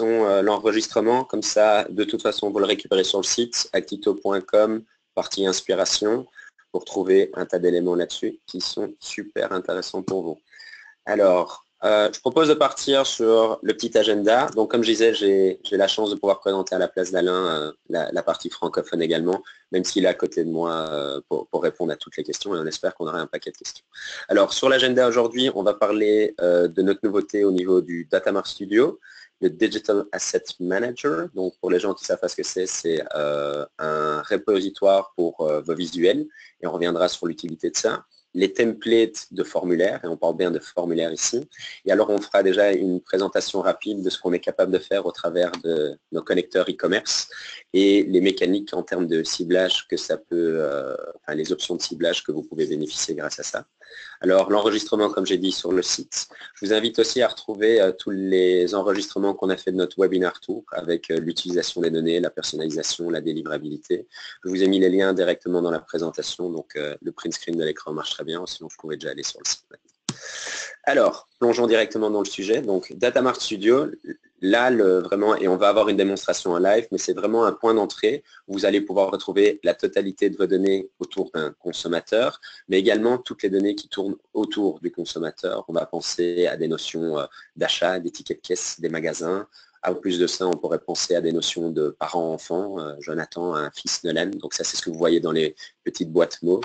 l'enregistrement, comme ça, de toute façon, vous le récupérez sur le site, actito.com, partie inspiration, pour trouver un tas d'éléments là-dessus qui sont super intéressants pour vous. Alors, je propose de partir sur le petit agenda. Donc, comme je disais, j'ai la chance de pouvoir présenter à la place d'Alain la partie francophone également, même s'il est à côté de moi pour répondre à toutes les questions, et on espère qu'on aura un paquet de questions. Alors, sur l'agenda aujourd'hui, on va parler de notre nouveauté au niveau du Datamart Studio, le Digital Asset Manager. Donc, pour les gens qui ne savent pas ce que c'est un repositoire pour vos visuels, et on reviendra sur l'utilité de ça. Les templates de formulaires, et on parle bien de formulaires ici. Et alors, on fera déjà une présentation rapide de ce qu'on est capable de faire au travers de nos connecteurs e-commerce et les mécaniques en termes de ciblage que ça peut, enfin les options de ciblage que vous pouvez bénéficier grâce à ça. Alors, l'enregistrement, comme j'ai dit, sur le site. Je vous invite aussi à retrouver tous les enregistrements qu'on a fait de notre Webinar Tour avec l'utilisation des données, la personnalisation, la délivrabilité. Je vous ai mis les liens directement dans la présentation, donc le print screen de l'écran marche très bien, sinon vous pouvez déjà aller sur le site. Alors, plongeons directement dans le sujet. Donc, Datamart Studio, là, vraiment, et on va avoir une démonstration en live, mais c'est vraiment un point d'entrée où vous allez pouvoir retrouver la totalité de vos données autour d'un consommateur, mais également toutes les données qui tournent autour du consommateur. On va penser à des notions d'achat, des tickets de caisse, des magasins. En plus de ça, on pourrait penser à des notions de parents-enfants. Jonathan a un fils Nolan, donc ça, c'est ce que vous voyez dans les petites boîtes mauves.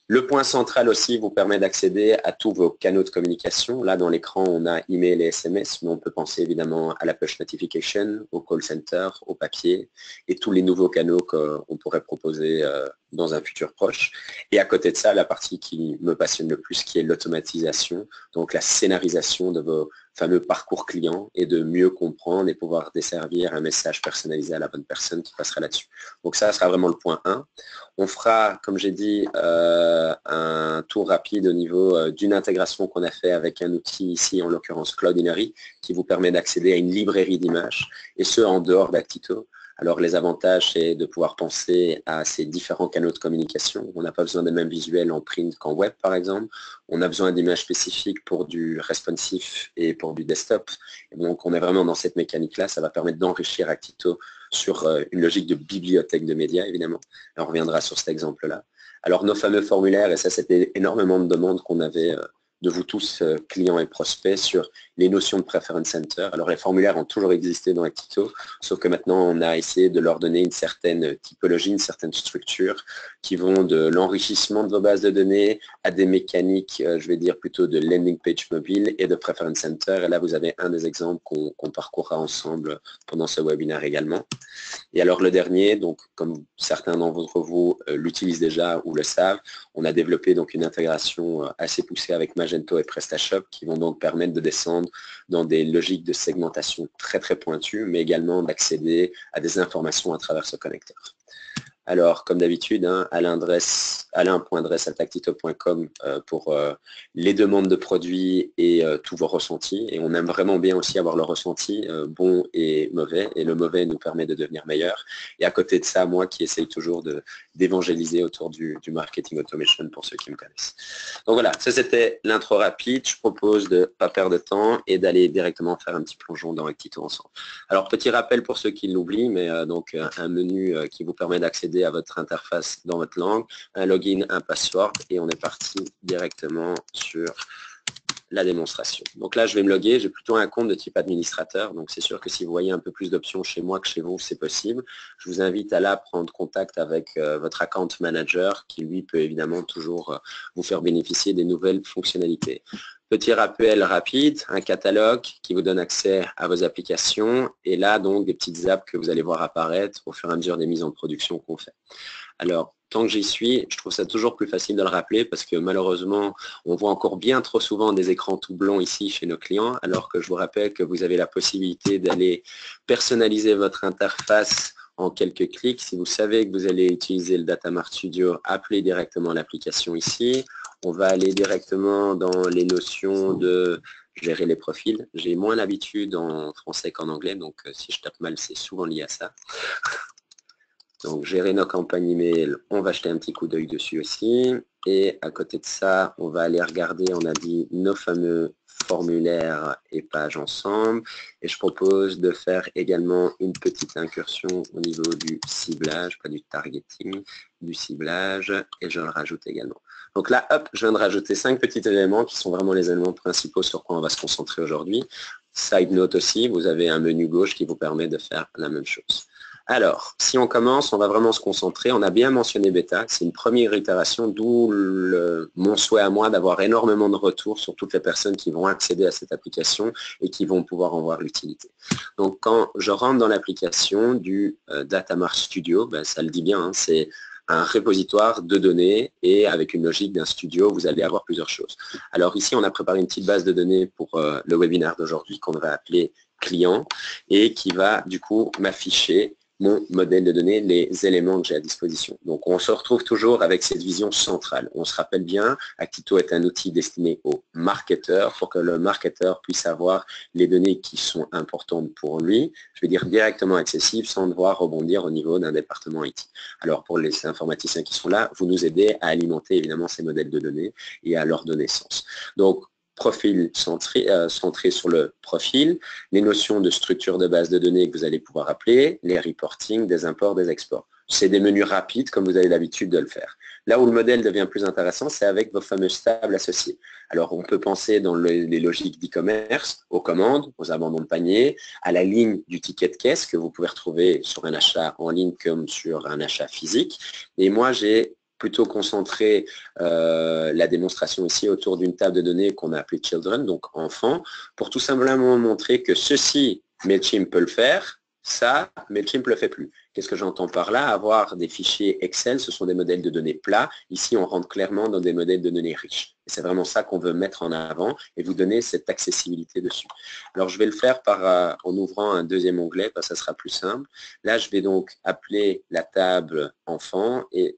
Le point central aussi vous permet d'accéder à tous vos canaux de communication. Là, dans l'écran, on a email et SMS, mais on peut penser évidemment à la push notification, au call center, au papier et tous les nouveaux canaux qu'on pourrait proposer dans un futur proche. Et à côté de ça, la partie qui me passionne le plus, qui est l'automatisation, donc la scénarisation de vos fameux parcours clients et de mieux comprendre et pouvoir desservir un message personnalisé à la bonne personne qui passera là-dessus. Donc ça sera vraiment le point 1. On fera, comme j'ai dit, un tour rapide au niveau d'une intégration qu'on a fait avec un outil ici, en l'occurrence Cloudinary, qui vous permet d'accéder à une librairie d'images, et ce, en dehors d'Actito. Alors, les avantages, c'est de pouvoir penser à ces différents canaux de communication. On n'a pas besoin des mêmes visuels en print qu'en web, par exemple. On a besoin d'images spécifiques pour du responsif et pour du desktop. Et donc, on est vraiment dans cette mécanique-là. Ça va permettre d'enrichir Actito sur une logique de bibliothèque de médias, évidemment. Et on reviendra sur cet exemple-là. Alors, nos fameux formulaires, et ça, c'était énormément de demandes qu'on avait de vous tous, clients et prospects, sur les notions de Preference Center. Alors, les formulaires ont toujours existé dans Actito, sauf que maintenant, on a essayé de leur donner une certaine typologie, une certaine structure, qui vont de l'enrichissement de vos bases de données à des mécaniques, je vais dire plutôt de landing page mobile et de Preference Center. Et là, vous avez un des exemples qu'on parcourra ensemble pendant ce webinaire également. Et alors, le dernier, donc, comme certains d'entre vous l'utilisent déjà ou le savent, on a développé donc une intégration assez poussée avec Magento et PrestaShop qui vont donc permettre de descendre dans des logiques de segmentation très très pointues, mais également d'accéder à des informations à travers ce connecteur. Alors, comme d'habitude, hein, alain.dress@actito.com pour les demandes de produits et tous vos ressentis. Et on aime vraiment bien aussi avoir le ressenti, bon et mauvais. Et le mauvais nous permet de devenir meilleur. Et à côté de ça, moi qui essaye toujours d'évangéliser autour du marketing automation pour ceux qui me connaissent. Donc voilà, ça c'était l'intro rapide. Je propose de ne pas perdre de temps et d'aller directement faire un petit plongeon dans Actito ensemble. Alors, petit rappel pour ceux qui l'oublient, mais donc un menu qui vous permet d'accéder à votre interface dans votre langue, un login, un password, et on est parti directement sur la démonstration. Donc là, je vais me loguer. J'ai plutôt un compte de type administrateur. Donc, c'est sûr que si vous voyez un peu plus d'options chez moi que chez vous, c'est possible. Je vous invite à là prendre contact avec votre account manager qui, lui, peut évidemment toujours vous faire bénéficier des nouvelles fonctionnalités. Petit rappel rapide, un catalogue qui vous donne accès à vos applications et là, donc, des petites apps que vous allez voir apparaître au fur et à mesure des mises en production qu'on fait. Alors, tant que j'y suis, je trouve ça toujours plus facile de le rappeler parce que malheureusement, on voit encore bien trop souvent des écrans tout blancs ici chez nos clients, alors que je vous rappelle que vous avez la possibilité d'aller personnaliser votre interface en quelques clics. Si vous savez que vous allez utiliser le Datamart Studio, appelez directement l'application ici. On va aller directement dans les notions de gérer les profils. J'ai moins l'habitude en français qu'en anglais, donc si je tape mal, c'est souvent lié à ça. Donc, gérer nos campagnes email, on va jeter un petit coup d'œil dessus aussi. Et à côté de ça, on va aller regarder, on a dit, nos fameux formulaire et page ensemble. Et je propose de faire également une petite incursion au niveau du ciblage, pas du targeting, du ciblage, et je le rajoute également. Donc là, hop, je viens de rajouter 5 petits éléments qui sont vraiment les éléments principaux sur quoi on va se concentrer aujourd'hui. Side note aussi, vous avez un menu gauche qui vous permet de faire la même chose. Alors, si on commence, on va vraiment se concentrer. On a bien mentionné bêta, c'est une première itération, d'où mon souhait à moi d'avoir énormément de retours sur toutes les personnes qui vont accéder à cette application et qui vont pouvoir en voir l'utilité. Donc, quand je rentre dans l'application du Datamart Studio, ben, ça le dit bien, hein, c'est un repositoire de données et avec une logique d'un studio, vous allez avoir plusieurs choses. Alors ici, on a préparé une petite base de données pour le webinaire d'aujourd'hui qu'on va appeler client et qui va du coup m'afficher mon modèle de données, les éléments que j'ai à disposition. Donc, on se retrouve toujours avec cette vision centrale. On se rappelle bien, Actito est un outil destiné aux marketeurs pour que le marketeur puisse avoir les données qui sont importantes pour lui, je veux dire directement accessibles sans devoir rebondir au niveau d'un département IT. Alors, pour les informaticiens qui sont là, vous nous aidez à alimenter évidemment ces modèles de données et à leur donner sens. Donc, profil centré sur le profil, les notions de structure de base de données que vous allez pouvoir appeler, les reporting, des imports, des exports. C'est des menus rapides comme vous avez l'habitude de le faire. Là où le modèle devient plus intéressant, c'est avec vos fameuses tables associées. Alors on peut penser dans les logiques d'e-commerce, aux commandes, aux abandons de panier, à la ligne du ticket de caisse que vous pouvez retrouver sur un achat en ligne comme sur un achat physique. Et moi j'ai plutôt concentrer la démonstration ici autour d'une table de données qu'on a appelée Children, donc enfants, pour tout simplement montrer que ceci, Mailchimp peut le faire, ça, Mailchimp ne le fait plus. Qu'est-ce que j'entends par là? Avoir des fichiers Excel, ce sont des modèles de données plats. Ici, on rentre clairement dans des modèles de données riches. Et c'est vraiment ça qu'on veut mettre en avant et vous donner cette accessibilité dessus. Alors, je vais le faire en ouvrant un deuxième onglet, parce que ça sera plus simple. Là, je vais donc appeler la table enfant et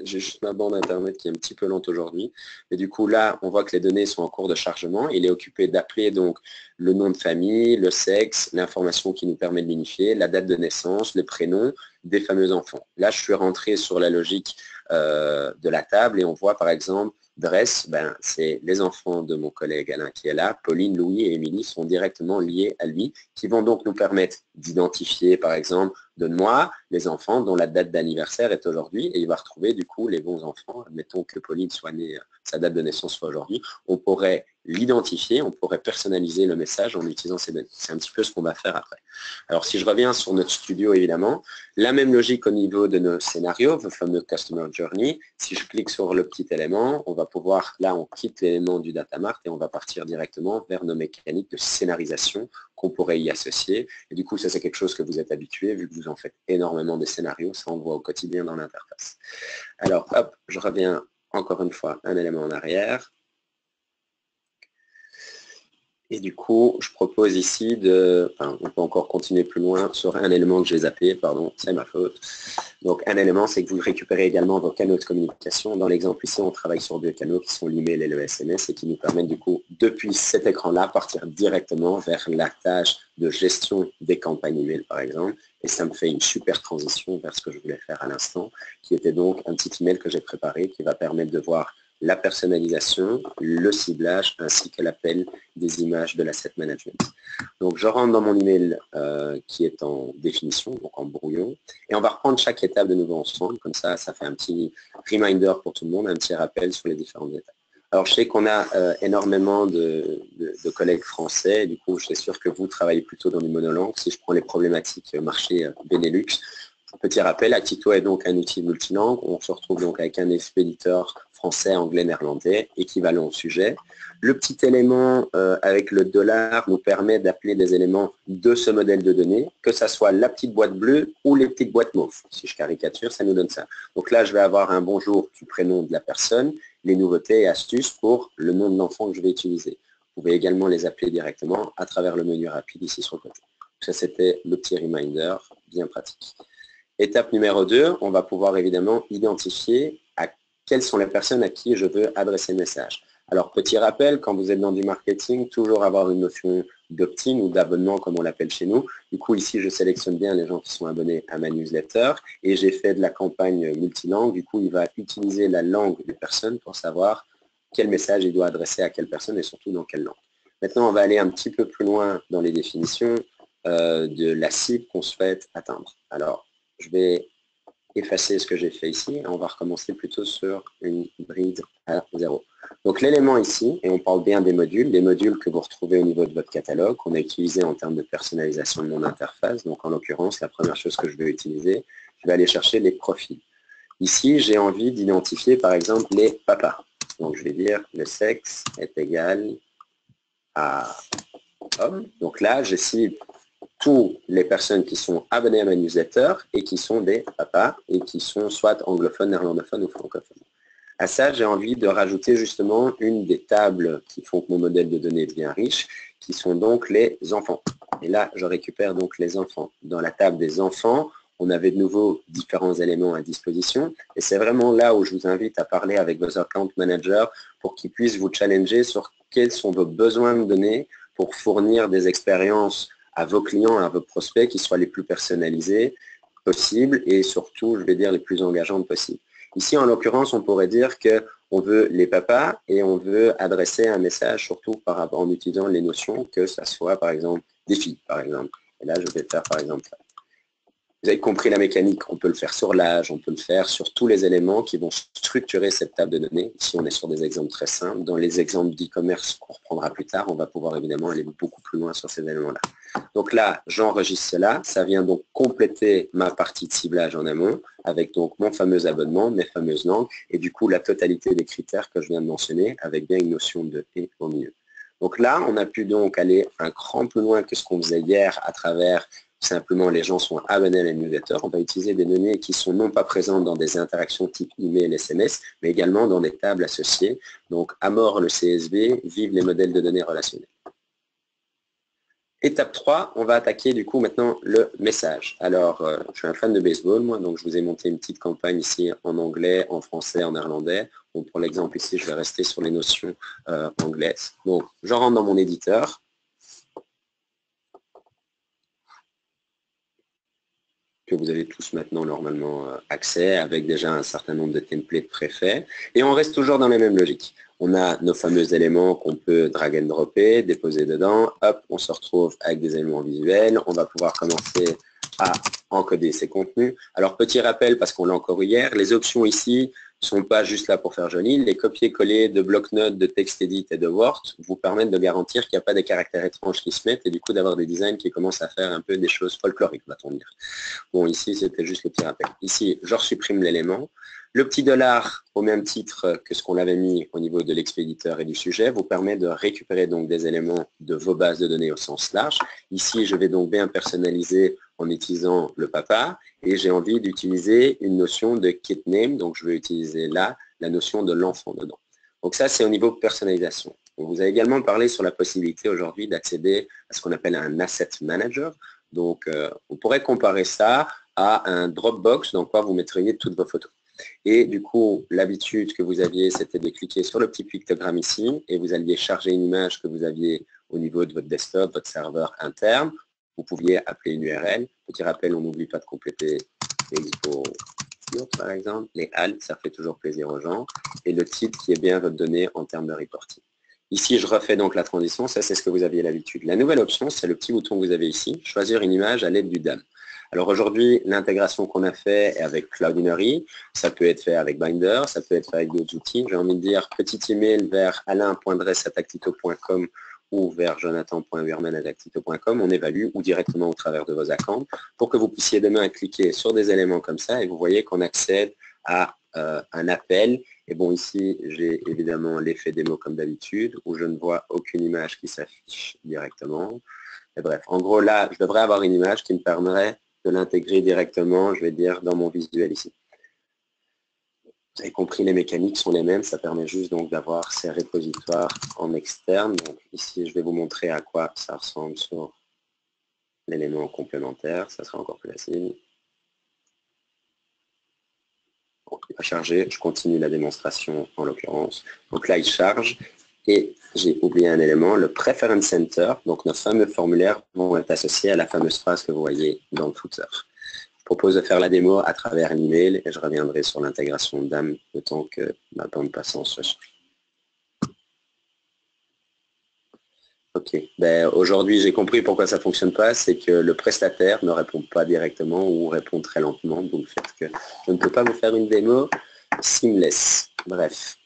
j'ai juste ma bande internet qui est un petit peu lente aujourd'hui. Et du coup, là, on voit que les données sont en cours de chargement. Il est occupé d'appeler donc le nom de famille, le sexe, l'information qui nous permet de l'unifier, la date de naissance, le prénom des fameux enfants. Là, je suis rentré sur la logique de la table et on voit par exemple Dress, ben, c'est les enfants de mon collègue Alain qui est là. Pauline, Louis et Émilie sont directement liés à lui, qui vont donc nous permettre d'identifier, par exemple, donne-moi les enfants dont la date d'anniversaire est aujourd'hui, et il va retrouver du coup les bons enfants. Admettons que Pauline soit née, sa date de naissance soit aujourd'hui. On pourrait l'identifier, on pourrait personnaliser le message en utilisant ces données. C'est un petit peu ce qu'on va faire après. Alors, si je reviens sur notre studio, évidemment, la même logique au niveau de nos scénarios, le fameux Customer Journey. Si je clique sur le petit élément, on va pouvoir, là, on quitte l'élément du Datamart et on va partir directement vers nos mécaniques de scénarisation qu'on pourrait y associer. Et du coup, ça, c'est quelque chose que vous êtes habitué, vu que vous en faites énormément des scénarios. Ça, on le voit au quotidien dans l'interface. Alors, hop, je reviens encore une fois un élément en arrière. Et du coup, je propose ici on peut encore continuer plus loin sur un élément que j'ai zappé, pardon, c'est ma faute. Donc, un élément, c'est que vous récupérez également vos canaux de communication. Dans l'exemple ici, on travaille sur 2 canaux qui sont l'email et le SMS et qui nous permettent du coup, depuis cet écran-là, partir directement vers la tâche de gestion des campagnes email, par exemple. Et ça me fait une super transition vers ce que je voulais faire à l'instant, qui était donc un petit email que j'ai préparé qui va permettre de voir la personnalisation, le ciblage, ainsi que l'appel des images de l'asset management. Donc, je rentre dans mon email qui est en définition, donc en brouillon, et on va reprendre chaque étape de nouveau ensemble. Comme ça, ça fait un petit reminder pour tout le monde, un petit rappel sur les différentes étapes. Alors, je sais qu'on a énormément de collègues français, et du coup, je suis sûr que vous travaillez plutôt dans du monolangue. Si je prends les problématiques marché Benelux, petit rappel, Actito est donc un outil multilingue. On se retrouve donc avec un expéditeur français, anglais, néerlandais, équivalent au sujet. Le petit élément avec le dollar nous permet d'appeler des éléments de ce modèle de données, que ce soit la petite boîte bleue ou les petites boîtes mauves. Si je caricature, ça nous donne ça. Donc là, je vais avoir un bonjour du prénom de la personne, les nouveautés et astuces pour le nom de l'enfant que je vais utiliser. Vous pouvez également les appeler directement à travers le menu rapide ici sur le côté. Ça, c'était le petit reminder bien pratique. Étape numéro 2, on va pouvoir évidemment identifier quelles sont les personnes à qui je veux adresser le message. Alors, petit rappel, quand vous êtes dans du marketing, toujours avoir une notion d'opt-in ou d'abonnement, comme on l'appelle chez nous. Du coup, ici, je sélectionne bien les gens qui sont abonnés à ma newsletter et j'ai fait de la campagne multilangue. Du coup, il va utiliser la langue des personnes pour savoir quel message il doit adresser à quelle personne et surtout dans quelle langue. Maintenant, on va aller un petit peu plus loin dans les définitions de la cible qu'on souhaite atteindre. Alors, je vais effacer ce que j'ai fait ici et on va recommencer plutôt sur une hybride à 0. Donc l'élément ici, et on parle bien des modules que vous retrouvez au niveau de votre catalogue, qu'on a utilisé en termes de personnalisation de mon interface. Donc en l'occurrence, la première chose que je vais utiliser, je vais aller chercher les profils. Ici, j'ai envie d'identifier par exemple les papas. Donc je vais dire le sexe est égal à homme. Donc là, je cible toutes les personnes qui sont abonnées à ma newsletter et qui sont des papas et qui sont soit anglophones, néerlandophones ou francophones. À ça, j'ai envie de rajouter justement une des tables qui font que mon modèle de données devient riche, qui sont donc les enfants. Et là, je récupère donc les enfants. Dans la table des enfants, on avait de nouveau différents éléments à disposition. Et c'est vraiment là où je vous invite à parler avec vos account managers pour qu'ils puissent vous challenger sur quels sont vos besoins de données pour fournir des expériences à vos clients, à vos prospects qui soient les plus personnalisés possibles et surtout, je vais dire, les plus engageantes possibles. Ici, en l'occurrence, on pourrait dire qu'on veut les papas et on veut adresser un message surtout en utilisant les notions que ça soit, par exemple, des filles, par exemple. Et là, je vais faire, par exemple, ça. Vous avez compris la mécanique, on peut le faire sur l'âge, on peut le faire sur tous les éléments qui vont structurer cette table de données. Ici, on est sur des exemples très simples. Dans les exemples d'e-commerce qu'on reprendra plus tard, on va pouvoir évidemment aller beaucoup plus loin sur ces éléments-là. Donc là, j'enregistre cela. Ça vient donc compléter ma partie de ciblage en amont avec donc mon fameux abonnement, mes fameuses langues et du coup la totalité des critères que je viens de mentionner avec bien une notion de « et » au milieu. Donc là, on a pu donc aller un cran plus loin que ce qu'on faisait hier à travers simplement les gens sont abonnés à la newsletter. On va utiliser des données qui sont non pas présentes dans des interactions type email, SMS, mais également dans des tables associées. Donc, à mort le CSV, vive les modèles de données relationnels. Étape 3, on va attaquer du coup maintenant le message. Alors, je suis un fan de baseball, moi, donc je vous ai monté une petite campagne ici en anglais, en français, en néerlandais. Donc, pour l'exemple ici, je vais rester sur les notions anglaises. Donc, je rentre dans mon éditeur. Que vous avez tous maintenant normalement accès avec déjà un certain nombre de templates préfaits. Et on reste toujours dans la même logique. On a nos fameux éléments qu'on peut drag and dropper, déposer dedans. Hop, on se retrouve avec des éléments visuels. On va pouvoir commencer à encoder ces contenus. Alors, petit rappel, parce qu'on l'a encore eu hier, les options ici ne sont pas juste là pour faire joli. Les copier-coller de bloc-notes, de TextEdit et de Word vous permettent de garantir qu'il n'y a pas des caractères étranges qui se mettent et du coup d'avoir des designs qui commencent à faire un peu des choses folkloriques, va-t-on dire. Bon, ici, c'était juste le petit rappel. Ici, je supprime l'élément. Le petit dollar, au même titre que ce qu'on avait mis au niveau de l'expéditeur et du sujet, vous permet de récupérer donc des éléments de vos bases de données au sens large. Ici, je vais donc bien personnaliser en utilisant le papa et j'ai envie d'utiliser une notion de kit name. Donc, je vais utiliser là la notion de l'enfant dedans. Donc, ça, c'est au niveau personnalisation. On vous a également parlé sur la possibilité aujourd'hui d'accéder à ce qu'on appelle un asset manager. Donc, on pourrait comparer ça à un Dropbox dans quoi vous mettriez toutes vos photos. Et du coup, l'habitude que vous aviez, c'était de cliquer sur le petit pictogramme ici et vous alliez charger une image que vous aviez au niveau de votre desktop, votre serveur interne. Vous pouviez appeler une URL. Petit rappel, on n'oublie pas de compléter l'expo par exemple. Les alt, ça fait toujours plaisir aux gens. Et le titre qui est bien votre donnée en termes de reporting. Ici, je refais donc la transition. Ça, c'est ce que vous aviez l'habitude. La nouvelle option, c'est le petit bouton que vous avez ici, choisir une image à l'aide du DAM. Alors aujourd'hui, l'intégration qu'on a fait est avec Cloudinary, ça peut être fait avec Binder, ça peut être fait avec d'autres outils. J'ai envie de dire petit email vers alain.dress@actito.com ou vers jonathan.wirman@actito.com, on évalue ou directement au travers de vos accounts pour que vous puissiez demain cliquer sur des éléments comme ça et vous voyez qu'on accède à un appel. Et bon, ici, j'ai évidemment l'effet démo comme d'habitude où je ne vois aucune image qui s'affiche directement. Et bref, en gros, là, je devrais avoir une image qui me permettrait de l'intégrer directement, je vais dire, dans mon visuel ici. Vous avez compris, les mécaniques sont les mêmes, ça permet juste donc d'avoir ces repositoires en externe. Donc ici, je vais vous montrer à quoi ça ressemble sur l'élément complémentaire, ça sera encore plus facile. Bon, il va charger, je continue la démonstration en l'occurrence. Donc là, il charge. Et j'ai oublié un élément, le Preference Center, donc nos fameux formulaires vont être associés à la fameuse phrase que vous voyez dans le footer. Je propose de faire la démo à travers l'email et je reviendrai sur l'intégration d'âme le temps que ma bande passante soit chargée. Ok. Ben, aujourd'hui, j'ai compris pourquoi ça ne fonctionne pas. C'est que le prestataire ne répond pas directement ou répond très lentement. Donc, le fait que je ne peux pas vous faire une démo seamless. Bref.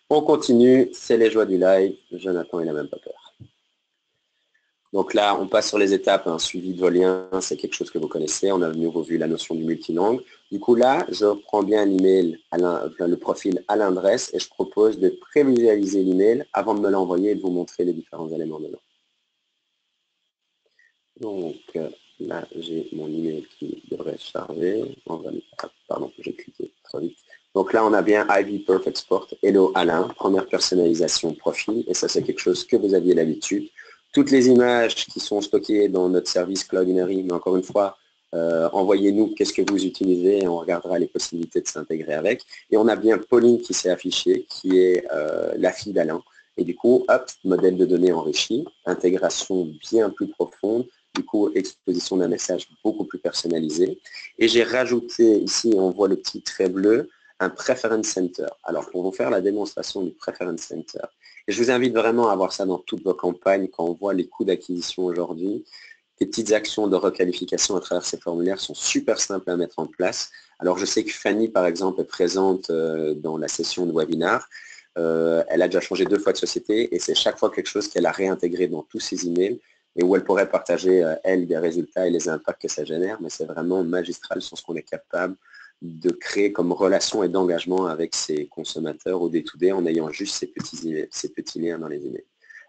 On continue. C'est les joies du live. Jonathan, il n'a même pas peur. Donc là, on passe sur les étapes, un suivi de vos liens, c'est quelque chose que vous connaissez. On a de nouveau vu la notion du multilangue. Du coup, là, je prends bien l'email, le profil à l'adresse et je propose de prévisualiser l'email avant de me l'envoyer et de vous montrer les différents éléments dedans. Donc là, j'ai mon email qui devrait charger. Pardon, j'ai cliqué trop vite. Donc là, on a bien Ivy Perfect Sport. Hello Alain, première personnalisation profil. Et ça, c'est quelque chose que vous aviez l'habitude. Toutes les images qui sont stockées dans notre service Cloudinary, mais encore une fois, envoyez-nous qu'est-ce que vous utilisez et on regardera les possibilités de s'intégrer avec. Et on a bien Pauline qui s'est affichée, qui est la fille d'Alain. Et du coup, hop, modèle de données enrichi, intégration bien plus profonde, du coup, exposition d'un message beaucoup plus personnalisé. Et j'ai rajouté ici, on voit le petit trait bleu, un Preference Center. Alors, pour vous faire la démonstration du Preference Center, et je vous invite vraiment à avoir ça dans toutes vos campagnes, quand on voit les coûts d'acquisition aujourd'hui, les petites actions de requalification à travers ces formulaires sont super simples à mettre en place. Alors, je sais que Fanny, par exemple, est présente dans la session de webinar. Elle a déjà changé 2 fois de société et c'est chaque fois quelque chose qu'elle a réintégré dans tous ses emails et où elle pourrait partager, elle, des résultats et les impacts que ça génère, mais c'est vraiment magistral sur ce qu'on est capable de créer comme relation et d'engagement avec ses consommateurs au day-to-day en ayant juste ces petits liens dans les emails.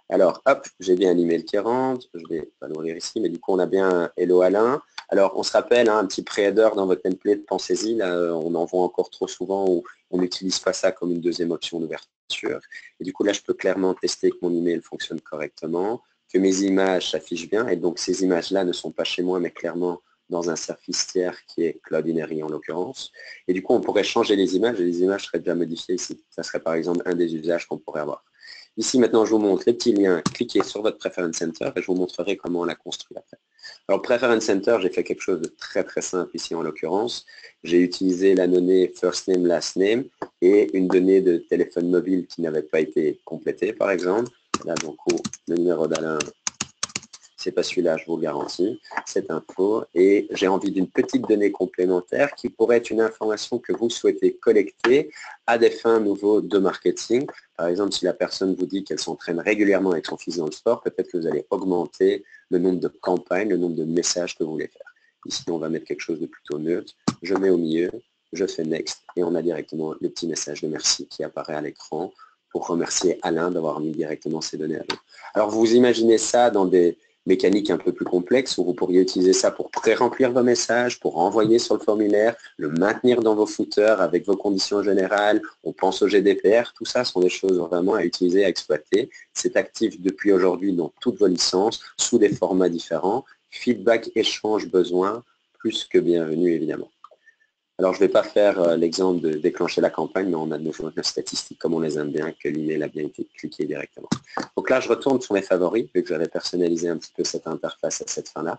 Alors, hop, j'ai bien un email qui rentre, je vais pas l'ouvrir ici, mais du coup, on a bien un Hello Alain. Alors, on se rappelle, hein, un petit pré-header dans votre template, pensez-y, là, on en voit encore trop souvent où on n'utilise pas ça comme une deuxième option d'ouverture. Et du coup, là, je peux clairement tester que mon email fonctionne correctement, que mes images s'affichent bien, et donc ces images-là ne sont pas chez moi, mais clairement dans un service tiers qui est Cloudinary en l'occurrence. Et du coup, on pourrait changer les images, et les images seraient déjà modifiées ici. Ça serait par exemple un des usages qu'on pourrait avoir. Ici, maintenant, je vous montre les petits liens. Cliquez sur votre Preference Center et je vous montrerai comment on l'a construit après. Alors, Preference Center, j'ai fait quelque chose de très, très simple ici en l'occurrence. J'ai utilisé la donnée First Name, Last Name et une donnée de téléphone mobile qui n'avait pas été complétée, par exemple. Là, donc, le numéro d'Alain, c'est pas celui-là, je vous le garantis, cette info. Et j'ai envie d'une petite donnée complémentaire qui pourrait être une information que vous souhaitez collecter à des fins nouveaux de marketing. Par exemple, si la personne vous dit qu'elle s'entraîne régulièrement avec son fils dans le sport, peut-être que vous allez augmenter le nombre de campagnes, le nombre de messages que vous voulez faire. Ici, on va mettre quelque chose de plutôt neutre. Je mets au milieu, je fais Next et on a directement le petit message de merci qui apparaît à l'écran pour remercier Alain d'avoir mis directement ces données à vous. Alors, vous imaginez ça dans des mécanique un peu plus complexe où vous pourriez utiliser ça pour pré-remplir vos messages, pour envoyer sur le formulaire, le maintenir dans vos footers avec vos conditions générales, on pense au GDPR, tout ça sont des choses vraiment à utiliser, à exploiter. C'est actif depuis aujourd'hui dans toutes vos licences, sous des formats différents. Feedback, échange, besoin, plus que bienvenu évidemment. Alors, je ne vais pas faire l'exemple de déclencher la campagne, mais on a de nouveau nos statistiques, comme on les aime bien, que l'email a bien été cliqué directement. Donc là, je retourne sur mes favoris, vu que j'avais personnalisé un petit peu cette interface à cette fin-là.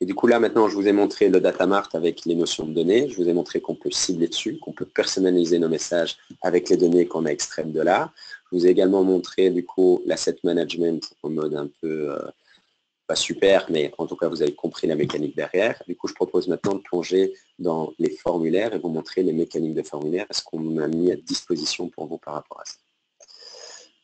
Et du coup, là, maintenant, je vous ai montré le data mart avec les notions de données. Je vous ai montré qu'on peut cibler dessus, qu'on peut personnaliser nos messages avec les données qu'on a extraites de là. Je vous ai également montré, du coup, l'asset management en mode un peu... pas super, mais en tout cas, vous avez compris la mécanique derrière. Du coup, je propose maintenant de plonger dans les formulaires et vous montrer les mécaniques de formulaire, ce qu'on a mis à disposition pour vous par rapport à ça.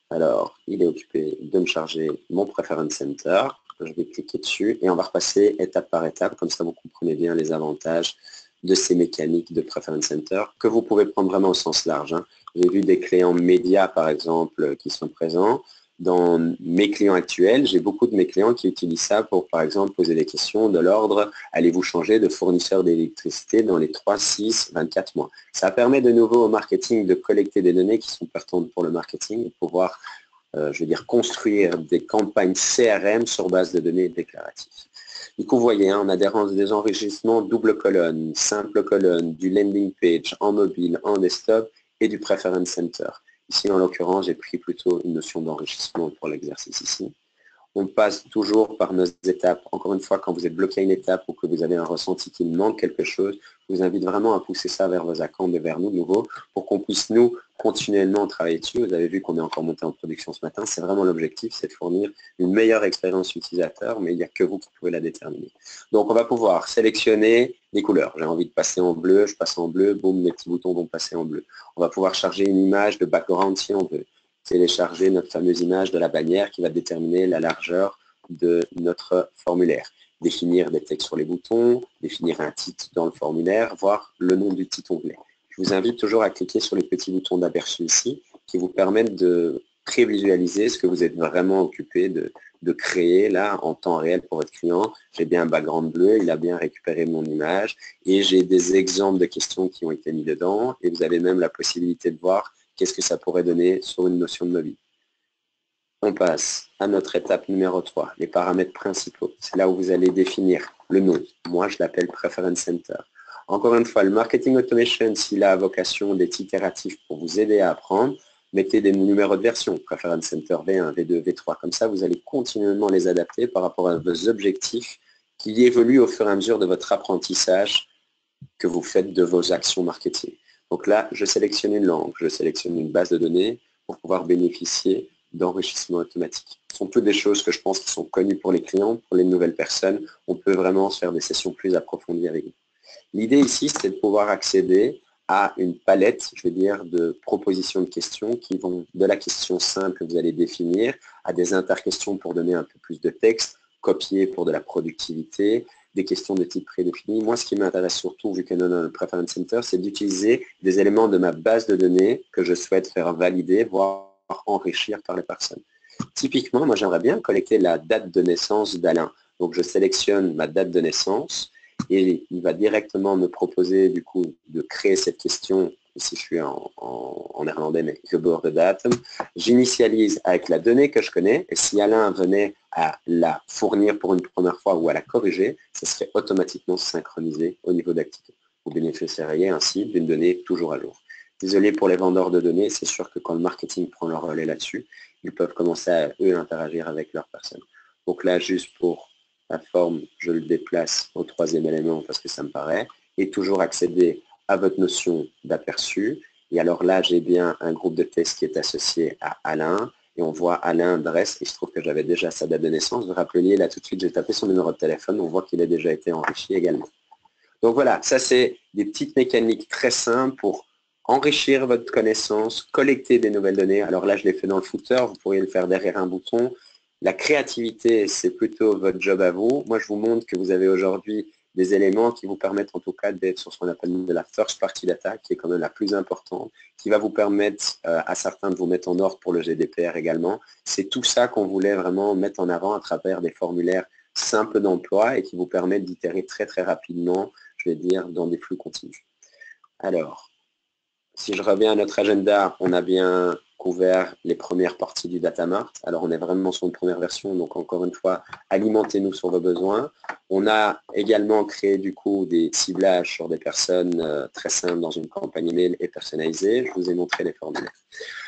Alors, il est occupé de me charger mon Preference Center. Je vais cliquer dessus et on va repasser étape par étape, comme ça vous comprenez bien les avantages de ces mécaniques de Preference Center que vous pouvez prendre vraiment au sens large. Hein. J'ai vu des clients médias, par exemple, qui sont présents. Dans mes clients actuels, j'ai beaucoup de mes clients qui utilisent ça pour, par exemple, poser des questions de l'ordre « Allez-vous changer de fournisseur d'électricité dans les 3, 6, 24 mois ?» Ça permet de nouveau au marketing de collecter des données qui sont pertinentes pour le marketing et pouvoir, je veux dire, construire des campagnes CRM sur base de données déclaratives. Du coup, vous voyez, hein, on a des enrichissements double colonne, simple colonne, du landing page en mobile, en desktop et du Preference Center. Ici, en l'occurrence, j'ai pris plutôt une notion d'enrichissement pour l'exercice ici. On passe toujours par nos étapes. Encore une fois, quand vous êtes bloqué à une étape ou que vous avez un ressenti qu'il manque quelque chose, je vous invite vraiment à pousser ça vers vos accounts et vers nous de nouveau pour qu'on puisse, nous, continuellement travailler dessus. Vous avez vu qu'on est encore monté en production ce matin. C'est vraiment l'objectif, c'est de fournir une meilleure expérience utilisateur, mais il n'y a que vous qui pouvez la déterminer. Donc, on va pouvoir sélectionner des couleurs. J'ai envie de passer en bleu, je passe en bleu, boum, mes petits boutons vont passer en bleu. On va pouvoir charger une image de background si on veut. Télécharger notre fameuse image de la bannière qui va déterminer la largeur de notre formulaire. Définir des textes sur les boutons, définir un titre dans le formulaire, voire le nom du petit onglet. Je vous invite toujours à cliquer sur les petits boutons d'aperçu ici qui vous permettent de prévisualiser ce que vous êtes vraiment occupé de créer là en temps réel pour votre client. J'ai bien un background bleu, il a bien récupéré mon image et j'ai des exemples de questions qui ont été mis dedans et vous avez même la possibilité de voir qu'est-ce que ça pourrait donner sur une notion de mobile. On passe à notre étape numéro 3, les paramètres principaux. C'est là où vous allez définir le nom. Moi, je l'appelle Preference Center. Encore une fois, le Marketing Automation, s'il a vocation d'être itératif pour vous aider à apprendre, mettez des numéros de version, Preference Center V1, V2, V3. Comme ça, vous allez continuellement les adapter par rapport à vos objectifs qui évoluent au fur et à mesure de votre apprentissage que vous faites de vos actions marketing. Donc là, je sélectionne une langue, je sélectionne une base de données pour pouvoir bénéficier d'enrichissement automatique. Ce sont toutes des choses que je pense qui sont connues pour les clients, pour les nouvelles personnes. On peut vraiment se faire des sessions plus approfondies avec vous. L'idée ici, c'est de pouvoir accéder à une palette, je vais dire, de propositions de questions qui vont de la question simple que vous allez définir à des interquestions pour donner un peu plus de texte, copier pour de la productivité, des questions de type prédéfini. Moi, ce qui m'intéresse surtout, vu que nous avons le Preference Center, c'est d'utiliser des éléments de ma base de données que je souhaite faire valider, voire enrichir par les personnes. Typiquement, moi, j'aimerais bien collecter la date de naissance d'Alain. Donc, je sélectionne ma date de naissance et il va directement me proposer, du coup, de créer cette question. Ici, je suis en néerlandais, mais geboortedatum. J'initialise avec la donnée que je connais. Et si Alain venait à la fournir pour une première fois ou à la corriger, ça serait automatiquement synchronisé au niveau d'Actito. Vous bénéficieriez ainsi d'une donnée toujours à jour. Désolé pour les vendeurs de données, c'est sûr que quand le marketing prend leur relais là-dessus, ils peuvent commencer à, eux, interagir avec leurs personnes. Donc là, juste pour la forme, je le déplace au troisième élément parce que ça me paraît, et toujours accéder à votre notion d'aperçu. Et alors là, j'ai bien un groupe de tests qui est associé à Alain, et on voit Alain Dress, il se trouve que j'avais déjà sa date de naissance. Vous rappeliez, là tout de suite, j'ai tapé son numéro de téléphone, on voit qu'il a déjà été enrichi également. Donc voilà, ça c'est des petites mécaniques très simples pour enrichir votre connaissance, collecter des nouvelles données. Alors là, je l'ai fait dans le footer, vous pourriez le faire derrière un bouton. La créativité, c'est plutôt votre job à vous. Moi, je vous montre que vous avez aujourd'hui des éléments qui vous permettent en tout cas d'être sur ce qu'on appelle de la first party data, qui est quand même la plus importante, qui va vous permettre à certains de vous mettre en ordre pour le GDPR également. C'est tout ça qu'on voulait vraiment mettre en avant à travers des formulaires simples d'emploi et qui vous permettent d'itérer très très rapidement, je vais dire, dans des flux continus. Alors, si je reviens à notre agenda, on a bien couvert les premières parties du data mart. Alors, on est vraiment sur une première version, donc encore une fois, alimentez-nous sur vos besoins. On a également créé du coup des ciblages sur des personnes très simples dans une campagne email et personnalisée. Je vous ai montré les formulaires.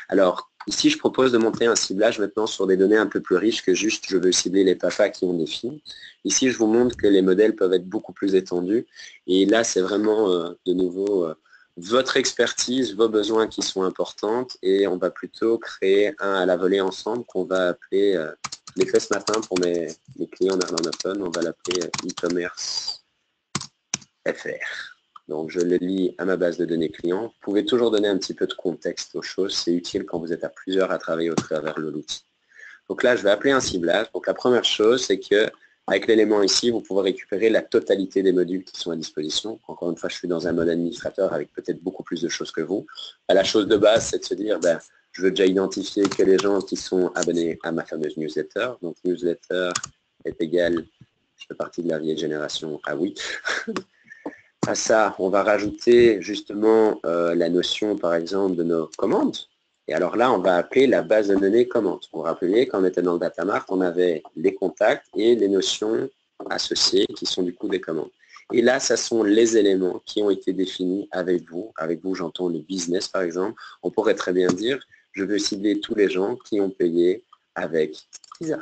Alors, ici, je propose de monter un ciblage maintenant sur des données un peu plus riches que juste je veux cibler les papas qui ont des filles. Ici, je vous montre que les modèles peuvent être beaucoup plus étendus. Et là, c'est vraiment de nouveau votre expertise, vos besoins qui sont importants. Et on va plutôt créer un à la volée ensemble qu'on va appeler, je l'ai fait ce matin pour mes clients néerlandophones, on va l'appeler e-commerce FR. Donc, je le lis à ma base de données client. Vous pouvez toujours donner un petit peu de contexte aux choses. C'est utile quand vous êtes à plusieurs à travailler au travers de l'outil. Donc là, je vais appeler un ciblage. Donc, la première chose, c'est que avec l'élément ici, vous pouvez récupérer la totalité des modules qui sont à disposition. Encore une fois, je suis dans un mode administrateur avec peut-être beaucoup plus de choses que vous. La chose de base, c'est de se dire, je veux déjà identifier que les gens qui sont abonnés à ma fameuse newsletter. Donc, newsletter est égal, je fais partie de la vieille génération, ah oui. À ça, on va rajouter justement la notion, par exemple, de nos commandes. Et alors là, on va appeler la base de données commandes. Vous vous rappelez, quand on était dans le data mart, on avait les contacts et les notions associées qui sont du coup des commandes. Et là, ce sont les éléments qui ont été définis avec vous. Avec vous, j'entends le business, par exemple. On pourrait très bien dire, je veux cibler tous les gens qui ont payé avec Isa.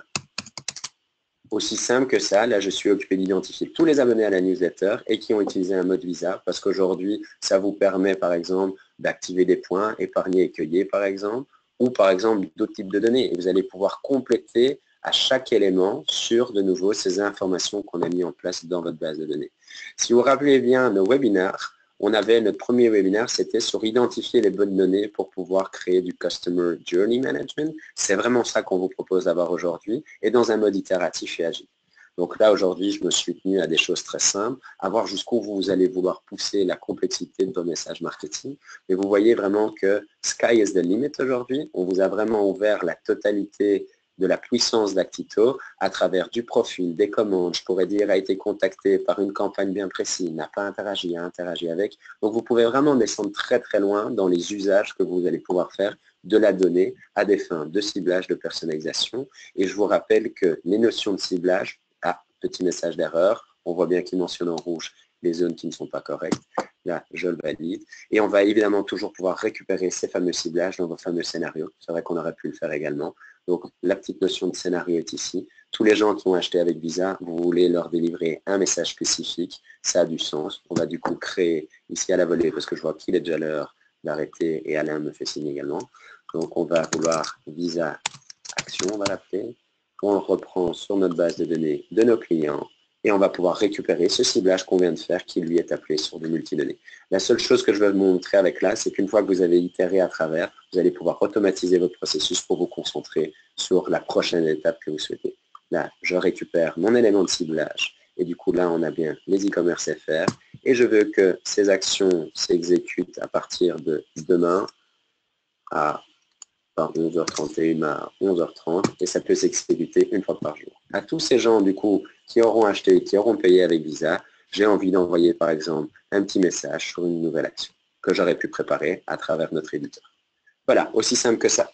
Aussi simple que ça, là je suis occupé d'identifier tous les abonnés à la newsletter et qui ont utilisé un mode Visa parce qu'aujourd'hui ça vous permet par exemple d'activer des points, épargner et cueillir par exemple, ou par exemple d'autres types de données. Et vous allez pouvoir compléter à chaque élément sur de nouveau ces informations qu'on a mis en place dans votre base de données. Si vous vous rappelez bien nos webinaires, on avait notre premier webinaire, c'était sur identifier les bonnes données pour pouvoir créer du Customer Journey Management. C'est vraiment ça qu'on vous propose d'avoir aujourd'hui et dans un mode itératif et agile. Donc là, aujourd'hui, je me suis tenu à des choses très simples, à voir jusqu'où vous allez vouloir pousser la complexité de vos messages marketing. Mais vous voyez vraiment que sky is the limit aujourd'hui. On vous a vraiment ouvert la totalité de la puissance d'Actito à travers du profil, des commandes, je pourrais dire, a été contacté par une campagne bien précise, n'a pas interagi, a interagi avec. Donc vous pouvez vraiment descendre très très loin dans les usages que vous allez pouvoir faire de la donnée à des fins de ciblage, de personnalisation. Et je vous rappelle que les notions de ciblage, petit message d'erreur, on voit bien qu'il mentionne en rouge les zones qui ne sont pas correctes. Là, je le valide. Et on va évidemment toujours pouvoir récupérer ces fameux ciblages dans vos fameux scénarios. C'est vrai qu'on aurait pu le faire également. Donc, la petite notion de scénario est ici. Tous les gens qui ont acheté avec Visa, vous voulez leur délivrer un message spécifique. Ça a du sens. On va du coup créer ici à la volée, parce que je vois qu'il est déjà l'heure d'arrêter et Alain me fait signe également. Donc, on va vouloir Visa Action, on va l'appeler. On reprend sur notre base de données de nos clients et on va pouvoir récupérer ce ciblage qu'on vient de faire qui lui est appelé sur des multidonnées. La seule chose que je vais vous montrer avec là, c'est qu'une fois que vous avez itéré à travers, vous allez pouvoir automatiser votre processus pour vous concentrer sur la prochaine étape que vous souhaitez. Là, je récupère mon élément de ciblage et du coup là, on a bien les e-commerce FR et je veux que ces actions s'exécutent à partir de demain à 11h31 à 11h30 et ça peut s'exécuter une fois par jour. À tous ces gens du coup qui auront acheté, qui auront payé avec Visa, j'ai envie d'envoyer par exemple un petit message sur une nouvelle action que j'aurais pu préparer à travers notre éditeur. Voilà, aussi simple que ça.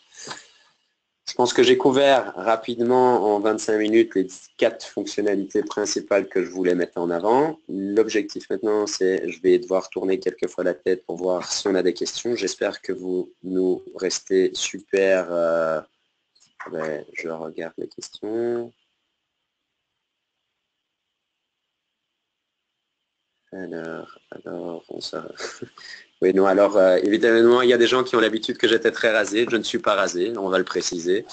Je pense que j'ai couvert rapidement en 25 minutes les 4 fonctionnalités principales que je voulais mettre en avant. L'objectif maintenant, c'est je vais devoir tourner quelques fois la tête pour voir si on a des questions. J'espère que vous nous restez super. Je regarde les questions. Alors, on ça. Oui, non, alors évidemment, il y a des gens qui ont l'habitude que j'étais très rasé. Je ne suis pas rasé, on va le préciser.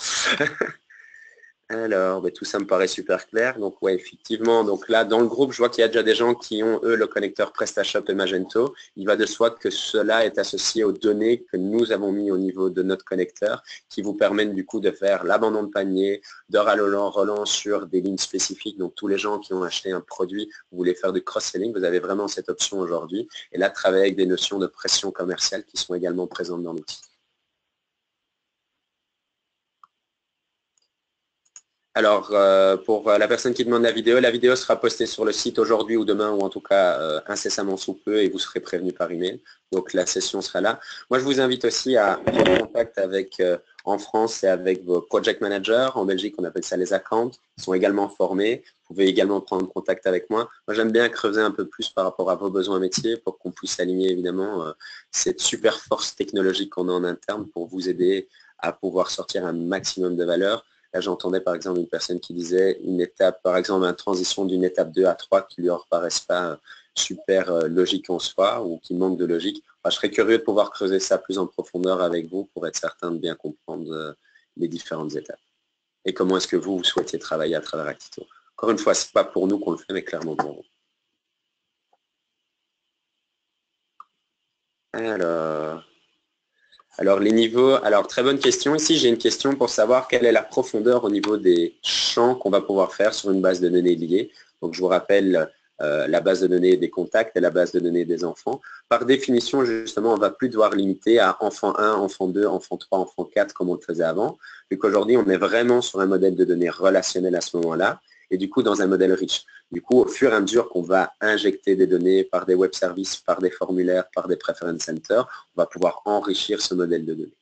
Alors, tout ça me paraît super clair. Donc, ouais, effectivement, donc là, dans le groupe, je vois qu'il y a déjà des gens qui ont, eux, le connecteur PrestaShop et Magento. Il va de soi que cela est associé aux données que nous avons mis au niveau de notre connecteur, qui vous permettent du coup de faire l'abandon de panier, de relance sur des lignes spécifiques. Donc, tous les gens qui ont acheté un produit, vous voulez faire du cross-selling, vous avez vraiment cette option aujourd'hui. Et là, travailler avec des notions de pression commerciale qui sont également présentes dans l'outil. Alors, pour la personne qui demande la vidéo sera postée sur le site aujourd'hui ou demain, ou en tout cas incessamment sous peu, et vous serez prévenu par email. Donc, la session sera là. Moi, je vous invite aussi à prendre contact avec, en France, c'est avec vos project managers. En Belgique, on appelle ça les accounts. Ils sont également formés. Vous pouvez également prendre contact avec moi. Moi, j'aime bien creuser un peu plus par rapport à vos besoins métiers pour qu'on puisse aligner, évidemment, cette super force technologique qu'on a en interne pour vous aider à pouvoir sortir un maximum de valeur. Là, j'entendais par exemple une personne qui disait une étape, par exemple, une transition d'une étape 2 à 3 qui lui paraissent pas super logique en soi ou qui manque de logique. Enfin, je serais curieux de pouvoir creuser ça plus en profondeur avec vous pour être certain de bien comprendre les différentes étapes. Et comment est-ce que vous souhaitez travailler à travers Actito. Encore une fois, ce n'est pas pour nous qu'on le fait, mais clairement pour vous. Alors les niveaux, alors très bonne question. Ici, j'ai une question pour savoir quelle est la profondeur au niveau des champs qu'on va pouvoir faire sur une base de données liée. Donc je vous rappelle la base de données des contacts et la base de données des enfants. Par définition, justement, on ne va plus devoir limiter à enfant 1, enfant 2, enfant 3, enfant 4 comme on le faisait avant, vu qu'aujourd'hui, on est vraiment sur un modèle de données relationnel à ce moment-là et du coup dans un modèle riche. Du coup, au fur et à mesure qu'on va injecter des données par des web services, par des formulaires, par des preference centers, on va pouvoir enrichir ce modèle de données.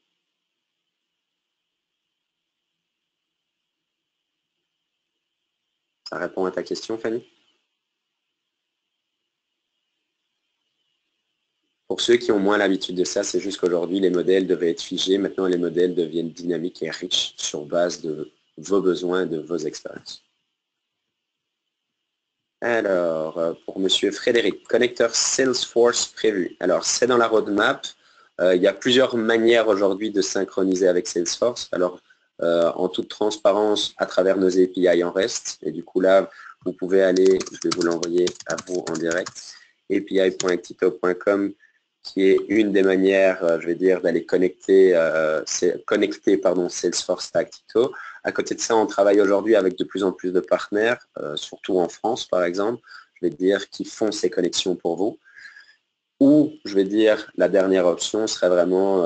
Ça répond à ta question, Fanny? Pour ceux qui ont moins l'habitude de ça, c'est juste qu'aujourd'hui, les modèles devaient être figés. Maintenant, les modèles deviennent dynamiques et riches sur base de vos besoins et de vos expériences. Alors, pour Monsieur Frédéric, connecteur Salesforce prévu. Alors, c'est dans la roadmap. Il y a plusieurs manières aujourd'hui de synchroniser avec Salesforce. Alors, en toute transparence, à travers nos API en REST. Et du coup, là, vous pouvez aller, je vais vous l'envoyer à vous en direct, api.actito.com, qui est une des manières, je vais dire, d'aller connecter Salesforce à Actito. À côté de ça, on travaille aujourd'hui avec de plus en plus de partenaires, surtout en France, par exemple, je vais dire, qui font ces connexions pour vous. Ou, je vais dire, la dernière option serait vraiment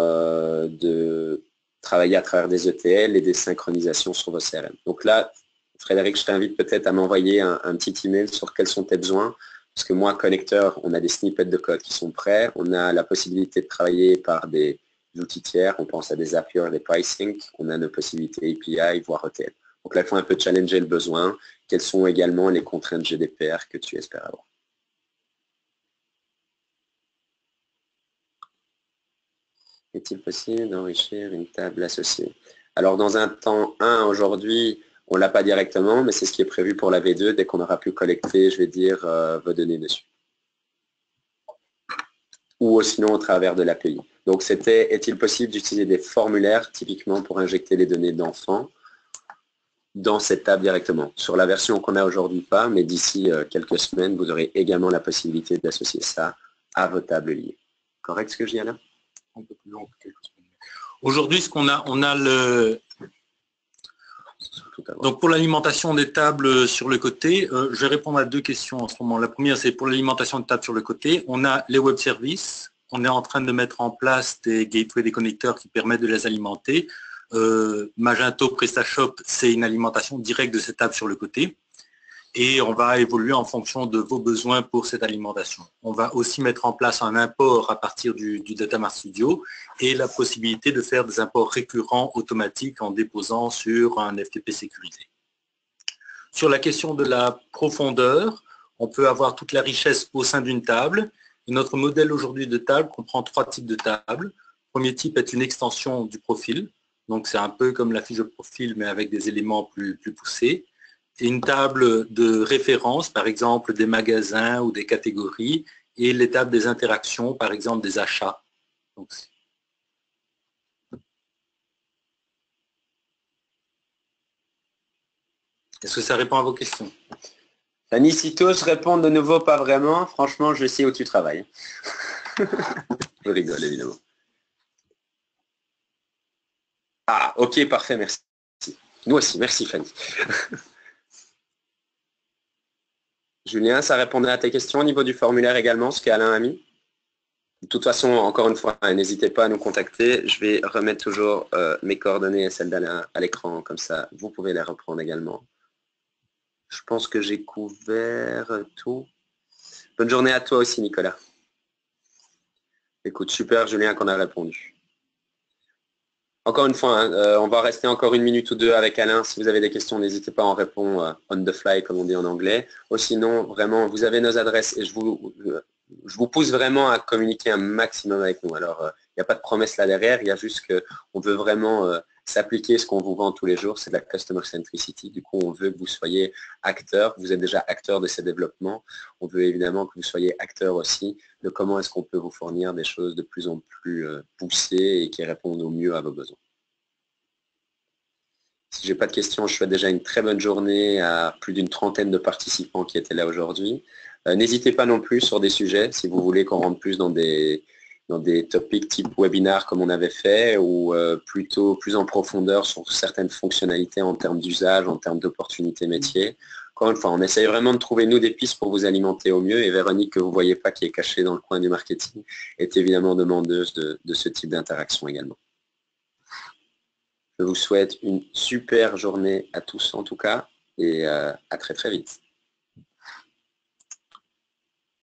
de travailler à travers des ETL et des synchronisations sur vos CRM. Donc là, Frédéric, je t'invite peut-être à m'envoyer un petit email sur quels sont tes besoins. Parce que moi, connecteur, on a des snippets de code qui sont prêts. On a la possibilité de travailler par des outils tiers. On pense à des Zapier, des PriceSync. On a nos possibilités API, voire ETL. Donc là, il faut un peu challenger le besoin. Quelles sont également les contraintes GDPR que tu espères avoir? Est-il possible d'enrichir une table associée? Alors, dans un temps 1, aujourd'hui, on ne l'a pas directement, mais c'est ce qui est prévu pour la V2 dès qu'on aura pu collecter, je vais dire, vos données dessus. Ou sinon au travers de l'API. Donc, c'était, est-il possible d'utiliser des formulaires, typiquement pour injecter les données d'enfants, dans cette table directement? Sur la version qu'on a aujourd'hui, pas, mais d'ici quelques semaines, vous aurez également la possibilité d'associer ça à vos tables liées. Correct ce que je dis, Alain? Un peu plus long que quelques semaines. Aujourd'hui, ce qu'on a, on a le... Donc pour l'alimentation des tables sur le côté, je vais répondre à deux questions en ce moment. La première, c'est pour l'alimentation de tables sur le côté. On a les web services. On est en train de mettre en place des gateways, des connecteurs qui permettent de les alimenter. Magento, PrestaShop, c'est une alimentation directe de ces tables sur le côté. Et on va évoluer en fonction de vos besoins pour cette alimentation. On va aussi mettre en place un import à partir du Datamart Studio et la possibilité de faire des imports récurrents automatiques en déposant sur un FTP sécurisé. Sur la question de la profondeur, on peut avoir toute la richesse au sein d'une table. Et notre modèle aujourd'hui de table comprend trois types de tables. Le premier type est une extension du profil. Donc c'est un peu comme la fiche de profil, mais avec des éléments plus poussés. Et une table de référence, par exemple des magasins ou des catégories, et les tables des interactions, par exemple des achats. Est-ce que ça répond à vos questions? Fanny, si tu oses répondre de nouveau, pas vraiment, franchement, je sais où tu travailles. Je rigole, évidemment. Ah, ok, parfait, merci. Nous aussi, merci Fanny. Julien, ça répondait à tes questions au niveau du formulaire également, ce qu'Alain a mis? De toute façon, encore une fois, n'hésitez pas à nous contacter. Je vais remettre toujours mes coordonnées et celles d'Alain à l'écran, comme ça, vous pouvez les reprendre également. Je pense que j'ai couvert tout. Bonne journée à toi aussi, Nicolas. Écoute, super, Julien, qu'on a répondu. Encore une fois, hein, on va rester encore une minute ou deux avec Alain. Si vous avez des questions, n'hésitez pas à en répondre on the fly, comme on dit en anglais. Ou sinon, vraiment, vous avez nos adresses et je vous pousse vraiment à communiquer un maximum avec nous. Alors, il n'y a pas de promesse là derrière, il y a juste qu'on veut vraiment s'appliquer ce qu'on vous vend tous les jours, c'est de la Customer Centricity. Du coup, on veut que vous soyez acteur. Vous êtes déjà acteur de ces développements. On veut évidemment que vous soyez acteur aussi de comment est-ce qu'on peut vous fournir des choses de plus en plus poussées et qui répondent au mieux à vos besoins. Si j'ai pas de questions, je souhaite déjà une très bonne journée à plus d'une trentaine de participants qui étaient là aujourd'hui. N'hésitez pas non plus sur des sujets, si vous voulez qu'on rentre plus dans des topics type webinar comme on avait fait, ou plutôt plus en profondeur sur certaines fonctionnalités en termes d'usage, en termes d'opportunités métiers. Encore une fois, on essaye vraiment de trouver, nous, des pistes pour vous alimenter au mieux. Et Véronique, que vous ne voyez pas, qui est cachée dans le coin du marketing, est évidemment demandeuse de ce type d'interaction également. Je vous souhaite une super journée à tous en tout cas, et à très très vite.